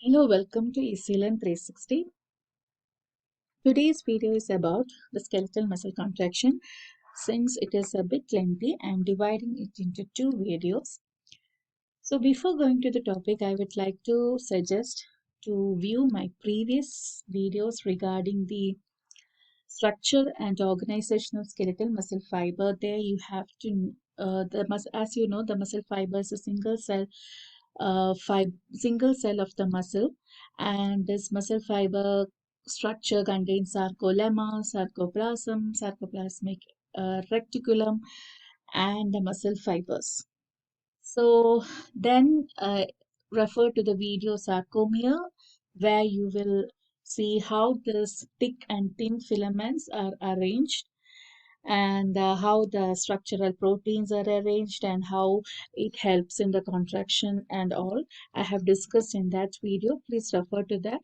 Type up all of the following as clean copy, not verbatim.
Hello, welcome to ECLN 360. Today's video is about the skeletal muscle contraction. Since it is a bit lengthy, I am dividing it into two videos. So before going to the topic, I would like to suggest to view my previous videos regarding the structure and organization of skeletal muscle fiber. There you have to, as you know, the muscle fiber is a single cell of the muscle, and this muscle fiber structure contains sarcolemma, sarcoplasm, sarcoplasmic reticulum, and the muscle fibers. So then refer to the video sarcomere, where you will see how this thick and thin filaments are arranged, and how the structural proteins are arranged and how it helps in the contraction and all. I have discussed in that video. Please refer to that.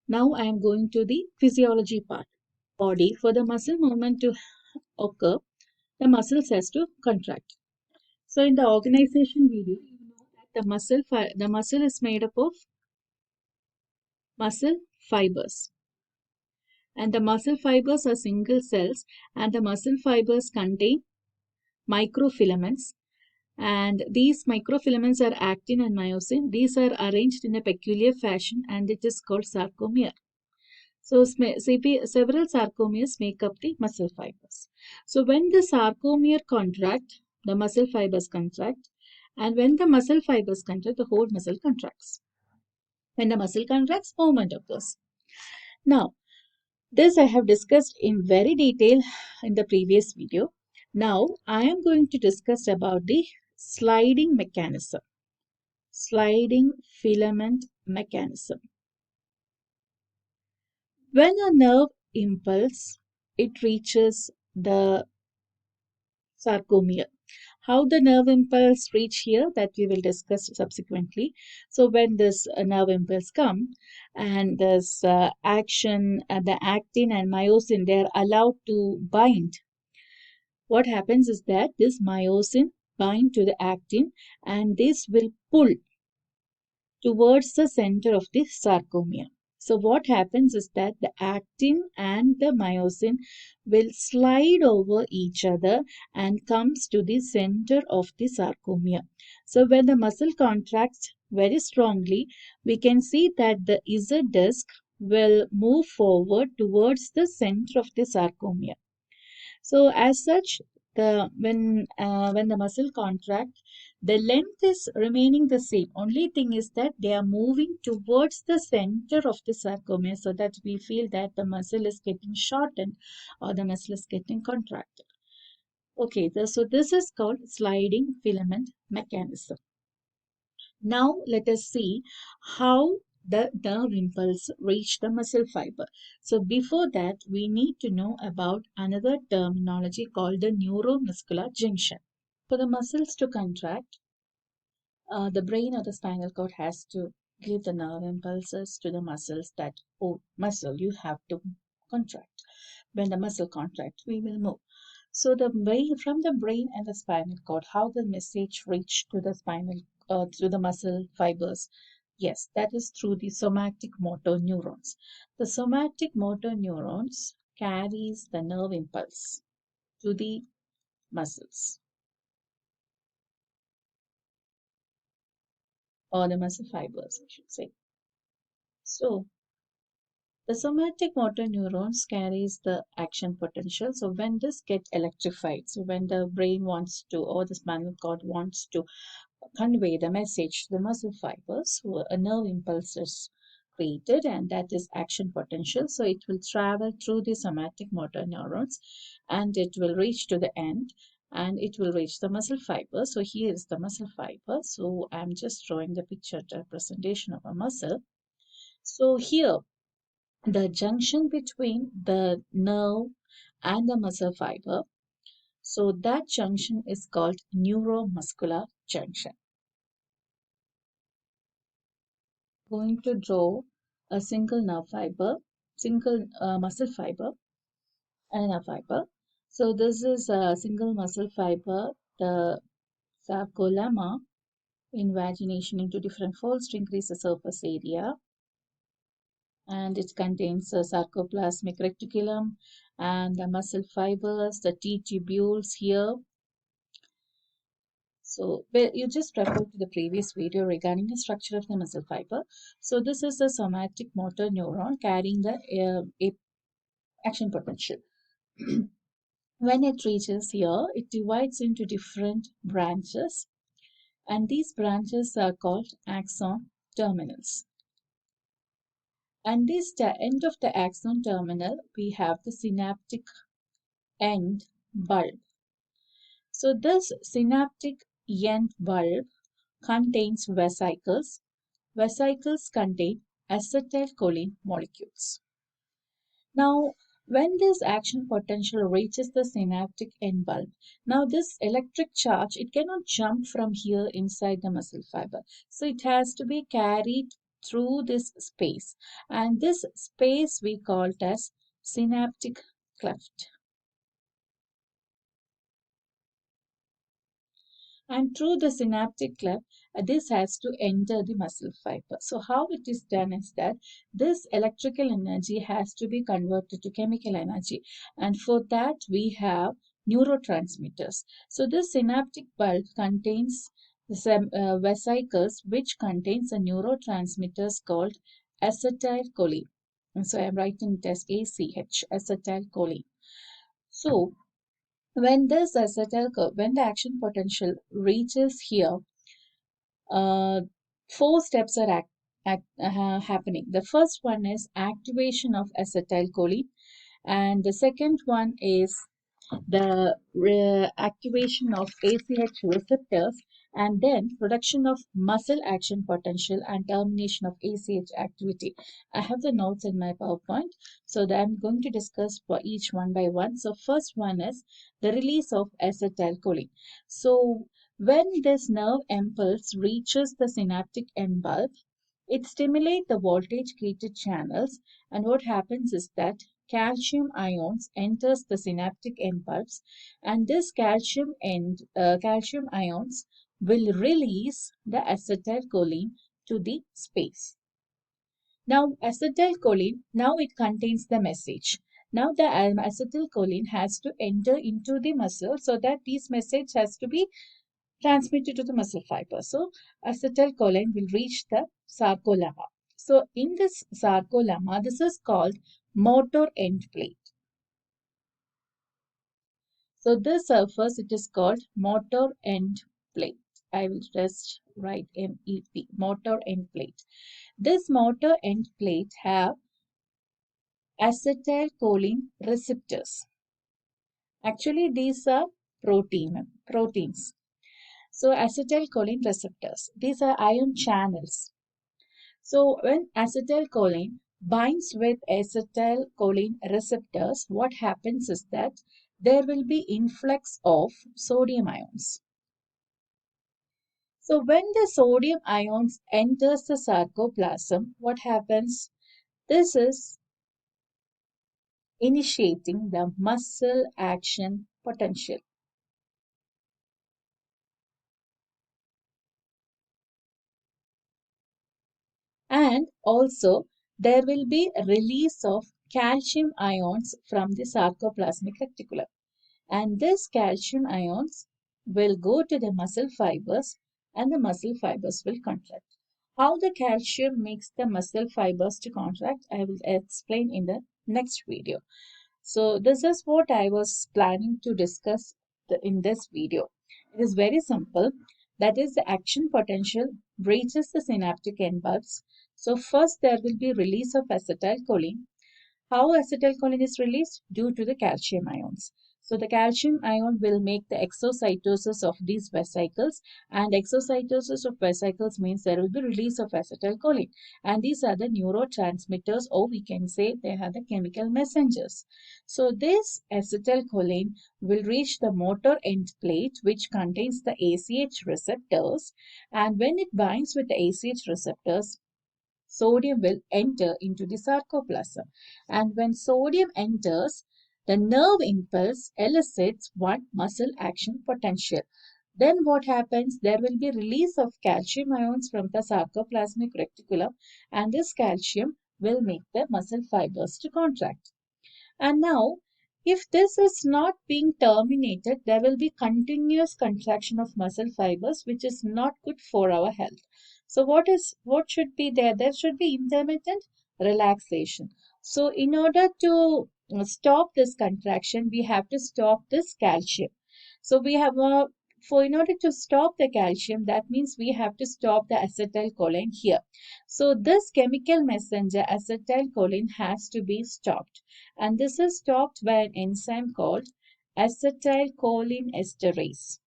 Now I am going to the physiology part. Body, for the muscle movement to occur, the muscles has to contract. So in the organization video, you know that the muscle is made up of muscle fibers, and the muscle fibers are single cells, and the muscle fibers contain microfilaments, and these microfilaments are actin and myosin. These are arranged in a peculiar fashion, and it is called sarcomere. So several sarcomeres make up the muscle fibers. So when the sarcomere contract, the muscle fibers contract, and when the muscle fibers contract, the whole muscle contracts. When the muscle contracts, movement occurs. Now, this I have discussed in very detail in the previous video. Now, I am going to discuss about the sliding mechanism, sliding filament mechanism. When a nerve impulse, it reaches the sarcomere. How the nerve impulse reach here, that we will discuss subsequently. So when this nerve impulse come, and this action, the actin and myosin, they are allowed to bind. What happens is that this myosin bind to the actin, and this will pull towards the center of the sarcomere. So what happens is that the actin and the myosin will slide over each other and comes to the center of the sarcomere. So when the muscle contracts very strongly, we can see that the Z disc will move forward towards the center of the sarcomere. So as such, when the muscle contract, the length is remaining the same. Only thing is that they are moving towards the center of the sarcomere, so that we feel that the muscle is getting shortened or the muscle is getting contracted. Okay, so this is called sliding filament mechanism. Now let us see how the nerve impulse reach the muscle fiber. So before that, we need to know about another terminology called the neuromuscular junction. For the muscles to contract, the brain or the spinal cord has to give the nerve impulses to the muscles that, oh, muscle, you have to contract. When the muscle contracts, we will move. So the brain, from the brain and the spinal cord, how the message reach to the to the muscle fibers? Yes, that is through the somatic motor neurons. The somatic motor neurons carries the nerve impulse to the muscles or the muscle fibers, I should say. So the somatic motor neurons carries the action potential. So when this gets electrified, so when the brain wants to or the spinal cord wants to convey the message to the muscle fibers, so a nerve impulse is created, and that is action potential. So it will travel through the somatic motor neurons, and it will reach to the end, and it will reach the muscle fiber. So here is the muscle fiber. So I'm just drawing the picture representation of a muscle. So here, the junction between the nerve and the muscle fiber, so that junction is called neuromuscular junction. Going to draw a single nerve fiber, single muscle fiber, and a fiber. So this is a single muscle fiber, the sarcolemma, invagination into different folds to increase the surface area, and it contains a sarcoplasmic reticulum and the muscle fibers, the T tubules here. So you just refer to the previous video regarding the structure of the muscle fiber. So this is the somatic motor neuron carrying the action potential. When it reaches here, it divides into different branches, and these branches are called axon terminals. And this end of the axon terminal, we have the synaptic end bulb. So this synaptic end bulb contains vesicles. Vesicles contain acetylcholine molecules. Now, when this action potential reaches the synaptic end bulb, now this electric charge, it cannot jump from here inside the muscle fiber. So it has to be carried through this space. And this space we call it as synaptic cleft. And through the synaptic cleft, this has to enter the muscle fiber. So how it is done is that this electrical energy has to be converted to chemical energy, and for that we have neurotransmitters. So this synaptic bulb contains some vesicles which contains a neurotransmitters called acetylcholine. And so I am writing it as ACH, acetylcholine. So when when the action potential reaches here, uh, four steps are happening. The first one is activation of acetylcholine, and the second one is the activation of ACH receptors, and then production of muscle action potential and termination of ACH activity. I have the notes in my PowerPoint, so that I'm going to discuss for each one by one. So first one is the release of acetylcholine. So when this nerve impulse reaches the synaptic end bulb, it stimulates the voltage gated channels, and what happens is that calcium ions enters the synaptic end bulbs, and this calcium ions will release the acetylcholine to the space. Now acetylcholine, now it contains the message. Now the acetylcholine has to enter into the muscle, so that this message has to be transmitted to the muscle fiber. So acetylcholine will reach the sarcolemma. So in this sarcolemma, this is called motor end plate. So this surface, it is called motor end plate. I will just write MEP, motor end plate. This motor end plate have acetylcholine receptors. Actually, these are proteins. So acetylcholine receptors, these are ion channels. So when acetylcholine binds with acetylcholine receptors, what happens is that there will be influx of sodium ions. So when the sodium ions enters the sarcoplasm, what happens? This is initiating the muscle action potential. And also there will be a release of calcium ions from the sarcoplasmic reticulum. And this calcium ions will go to the muscle fibers, and the muscle fibers will contract. How the calcium makes the muscle fibers to contract, I will explain in the next video. So this is what I was planning to discuss in this video. It is very simple. That is, the action potential reaches the synaptic end bulbs. So first there will be release of acetylcholine. How acetylcholine is released? Due to the calcium ions. So the calcium ion will make the exocytosis of these vesicles, and exocytosis of vesicles means there will be release of acetylcholine. And these are the neurotransmitters, or we can say they are the chemical messengers. So this acetylcholine will reach the motor end plate, which contains the ACH receptors, and when it binds with the ACH receptors, sodium will enter into the sarcoplasm. And when sodium enters, the nerve impulse elicits one muscle action potential. Then what happens? There will be release of calcium ions from the sarcoplasmic reticulum, and this calcium will make the muscle fibers to contract. And now, if this is not being terminated, there will be continuous contraction of muscle fibers, which is not good for our health. So, what should be there? There should be intermittent relaxation. So, in order to stop this contraction, we have to stop this calcium. So, we have a for in order to stop the calcium, that means we have to stop the acetylcholine here. So this chemical messenger acetylcholine has to be stopped, and this is stopped by an enzyme called acetylcholine esterase.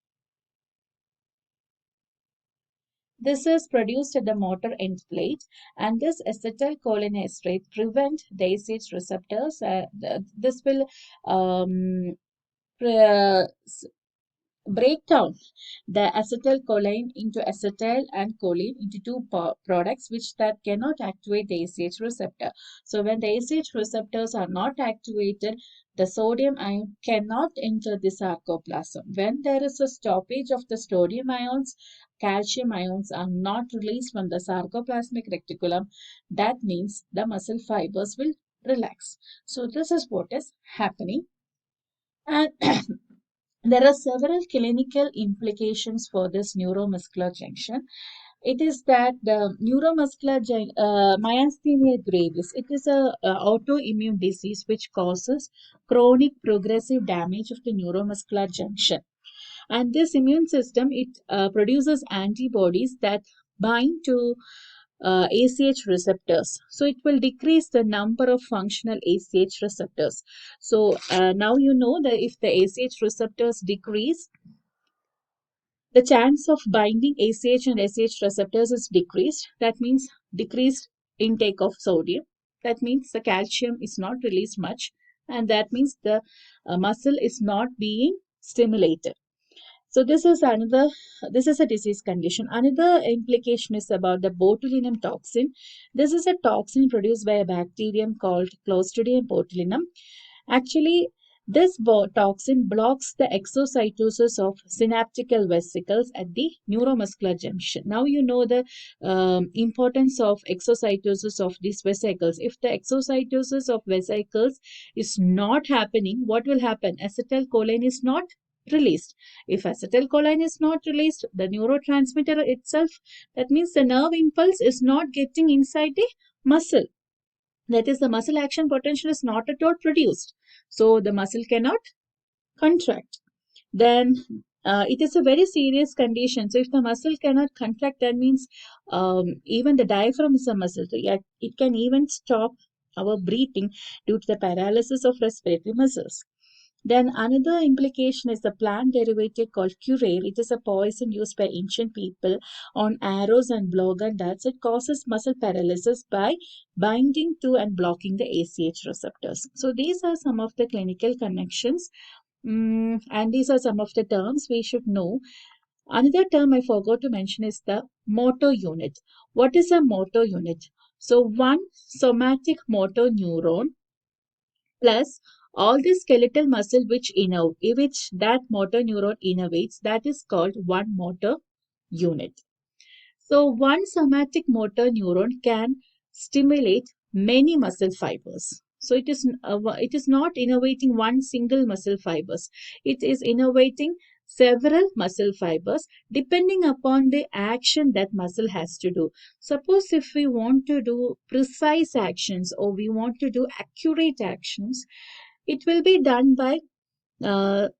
This is produced at the motor end plate, and this acetylcholine esterase prevent the ACH receptors. This will um, break down the acetylcholine into acetyl and choline into two products which that cannot activate the ACH receptor. So when the ACH receptors are not activated, the sodium ion cannot enter the sarcoplasm. When there is a stoppage of the sodium ions, calcium ions are not released from the sarcoplasmic reticulum. That means the muscle fibers will relax. So this is what is happening. And there are several clinical implications for this neuromuscular junction. It is that the myasthenia gravis, it is a autoimmune disease which causes chronic progressive damage of the neuromuscular junction. And this immune system, it produces antibodies that bind to ACH receptors. So it will decrease the number of functional ACH receptors. So now you know that if the ACH receptors decrease, the chance of binding ACH and SH receptors is decreased. That means decreased intake of sodium. That means the calcium is not released much, and that means the muscle is not being stimulated. So this is a disease condition. Another implication is about the botulinum toxin. This is a toxin produced by a bacterium called Clostridium botulinum. Actually, this toxin blocks the exocytosis of synaptical vesicles at the neuromuscular junction. Now you know the importance of exocytosis of these vesicles. If the exocytosis of vesicles is not happening, what will happen? Acetylcholine is not released. If acetylcholine is not released, the neurotransmitter itself, that means the nerve impulse is not getting inside the muscle. That is, the muscle action potential is not at all produced. So the muscle cannot contract. Then it is a very serious condition. So if the muscle cannot contract, that means even the diaphragm is a muscle. So yeah, it can even stop our breathing due to the paralysis of respiratory muscles. Then another implication is the plant derivative called curare. It is a poison used by ancient people on arrows and blood darts. It causes muscle paralysis by binding to and blocking the ACH receptors. So these are some of the clinical connections, and these are some of the terms we should know. Another term I forgot to mention is the motor unit. What is a motor unit? So one somatic motor neuron plus all the skeletal muscle which that motor neuron innervates, that is called one motor unit. So one somatic motor neuron can stimulate many muscle fibers. So it is not innervating one single muscle fibers. It is innervating several muscle fibers depending upon the action that muscle has to do. Suppose if we want to do precise actions or we want to do accurate actions, it will be done by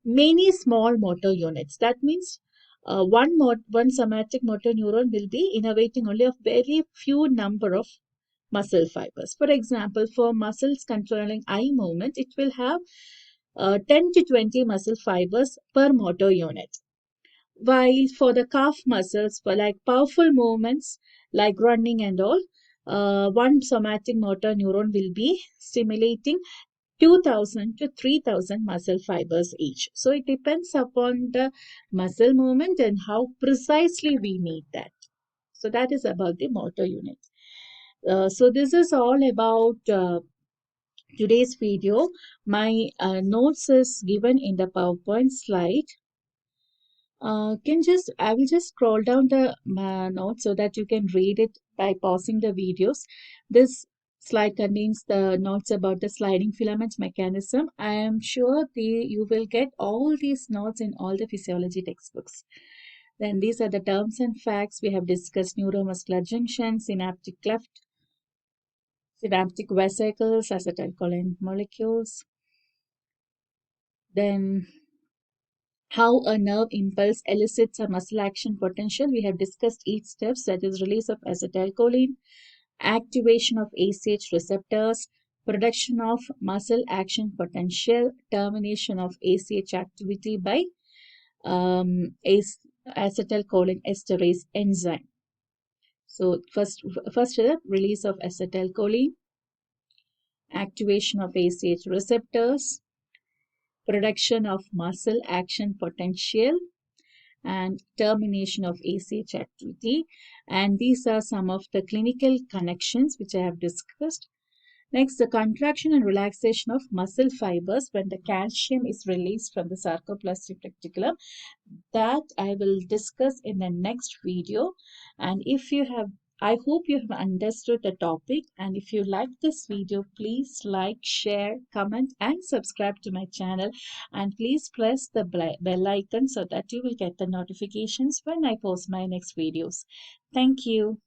many small motor units. That means one somatic motor neuron will be innervating only a very few number of muscle fibers. For example, for muscles controlling eye movement, it will have 10 to 20 muscle fibers per motor unit. While for the calf muscles, for like powerful movements like running and all, one somatic motor neuron will be stimulating 2000 to 3000 muscle fibers each. So it depends upon the muscle movement and how precisely we need that. So that is about the motor unit. So this is all about today's video. My notes is given in the PowerPoint slide. I will just scroll down the notes so that you can read it by pausing the videos. This slide contains the notes about the sliding filament mechanism. I am sure you will get all these notes in all the physiology textbooks. Then these are the terms and facts. We have discussed neuromuscular junction, synaptic cleft, synaptic vesicles, acetylcholine molecules. Then how a nerve impulse elicits a muscle action potential. We have discussed each step, that is release of acetylcholine, activation of ACH receptors, production of muscle action potential, termination of ACH activity by acetylcholine esterase enzyme. So first step, release of acetylcholine, activation of ACH receptors, production of muscle action potential, and termination of ACH activity. And these are some of the clinical connections which I have discussed. Next, the contraction and relaxation of muscle fibers when the calcium is released from the sarcoplastic reticulum. That I will discuss in the next video. And I hope you have understood the topic. And if you like this video, please like, share, comment, and subscribe to my channel. And please press the bell icon so that you will get the notifications when I post my next videos. Thank you.